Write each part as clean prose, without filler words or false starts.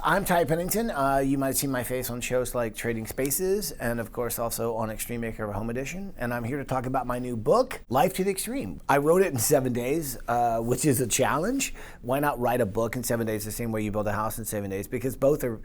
I'm Ty Pennington. You might see my face on shows like Trading Spaces and, of course, also on Extreme Makeover Home Edition. And I'm here to talk about my new book, Life to the Extreme. I wrote it in 7 days, which is a challenge. Why not write a book in 7 days the same way you build a house in 7 days? Because both are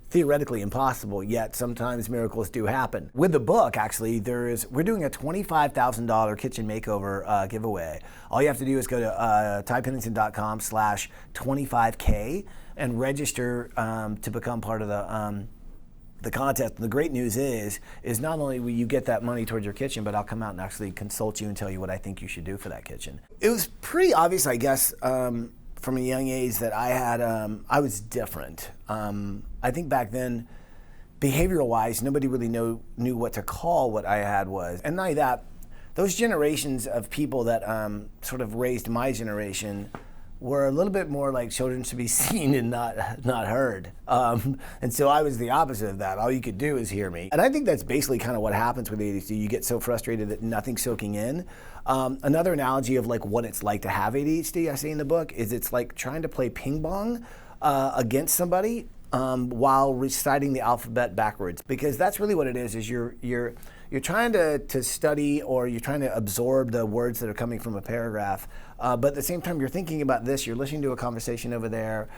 theoretically impossible, yet sometimes miracles do happen. With the book, actually, we're doing a $25,000 kitchen makeover giveaway. All you have to do is go to typennington.com/25K and register to become part of the contest. And the great news is not only will you get that money towards your kitchen, but I'll come out and actually consult you and tell you what I think you should do for that kitchen. It was pretty obvious, I guess, from a young age that I was different. I think back then, behavioral-wise, nobody really knew what to call what I had was. And not only that, those generations of people that sort of raised my generation were a little bit more like children to be seen and not heard. And so I was the opposite of that. All you could do is hear me. And I think that's basically kind of what happens with ADHD. You get so frustrated that nothing's soaking in. Another analogy of like what it's like to have ADHD, I say in the book, is it's like trying to play ping pong against somebody while reciting the alphabet backwards. Because that's really what it is you're trying to study, or you're trying to absorb the words that are coming from a paragraph, but at the same time you're thinking about this, you're listening to a conversation over there,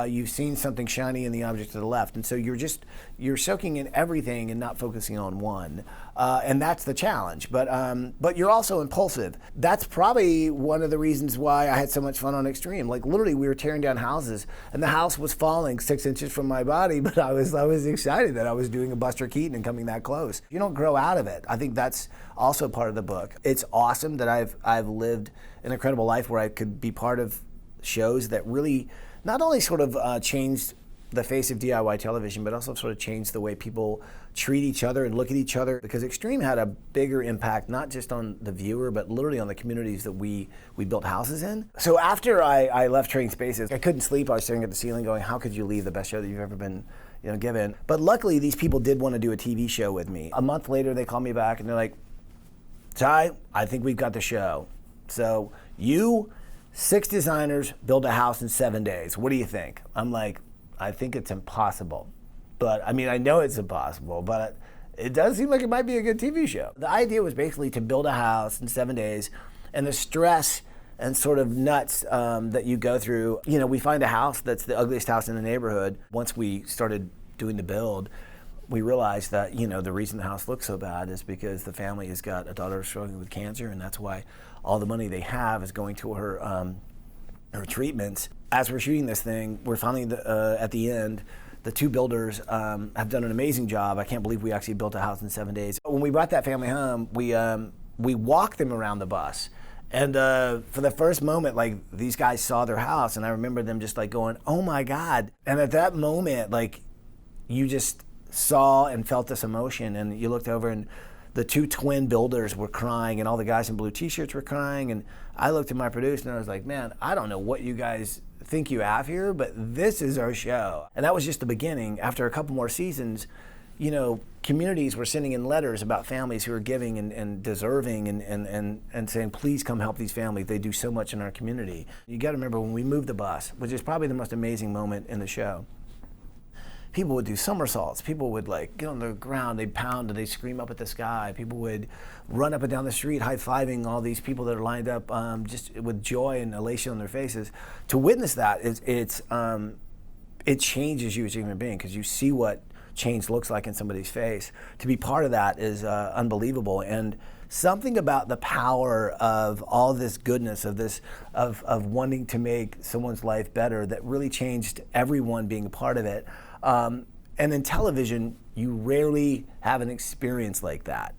you've seen something shiny in the object to the left, and so you're soaking in everything and not focusing on one, and that's the challenge. But you're also impulsive. That's probably one of the reasons why I had so much fun on Extreme. Like literally, we were tearing down houses, and the house was falling 6 inches from my body, but I was excited that I was doing a Buster Keaton and coming that close. You don't grow out of it. I think that's also part of the book. It's awesome that I've lived an incredible life where I could be part of shows that really not only sort of changed the face of DIY television, but also sort of changed the way people treat each other and look at each other. Because Extreme had a bigger impact, not just on the viewer, but literally on the communities that we built houses in. So after I left Trading Spaces, I couldn't sleep. I was staring at the ceiling going, how could you leave the best show that you've ever been given? But luckily, these people did want to do a TV show with me. A month later, they called me back and they're like, Ty, I think we've got the show. So you, 6 designers, build a house in 7 days. What do you think? I'm like, I think it's impossible. But I mean, I know it's impossible, but it does seem like it might be a good TV show. The idea was basically to build a house in 7 days, and the stress and sort of nuts that you go through. We find a house that's the ugliest house in the neighborhood. Once we started doing the build, we realized that, the reason the house looks so bad is because the family has got a daughter struggling with cancer, and that's why all the money they have is going to her treatments. As we're shooting this thing, we're finally at the end. The 2 builders have done an amazing job. I can't believe we actually built a house in 7 days. When we brought that family home, we walked them around the bus. And for the first moment, like, these guys saw their house, and I remember them just like going, oh my God. And at that moment, like, you just saw and felt this emotion, and you looked over and the 2 twin builders were crying, and all the guys in blue t-shirts were crying, and I looked at my producer and I was like, man, I don't know what you guys think you have here, but this is our show. And that was just the beginning. After a couple more seasons, communities were sending in letters about families who are giving and deserving and saying, please come help these families. They do so much in our community. You got to remember when we moved the bus, which is probably the most amazing moment in the show, people would do somersaults. People would like get on the ground, they'd pound, and they'd scream up at the sky. People would run up and down the street high-fiving all these people that are lined up just with joy and elation on their faces. To witness that, it changes you as a human being, because you see what change looks like in somebody's face. To be part of that is unbelievable. And something about the power of all this goodness, of wanting to make someone's life better, that really changed everyone being a part of it. And in television, you rarely have an experience like that.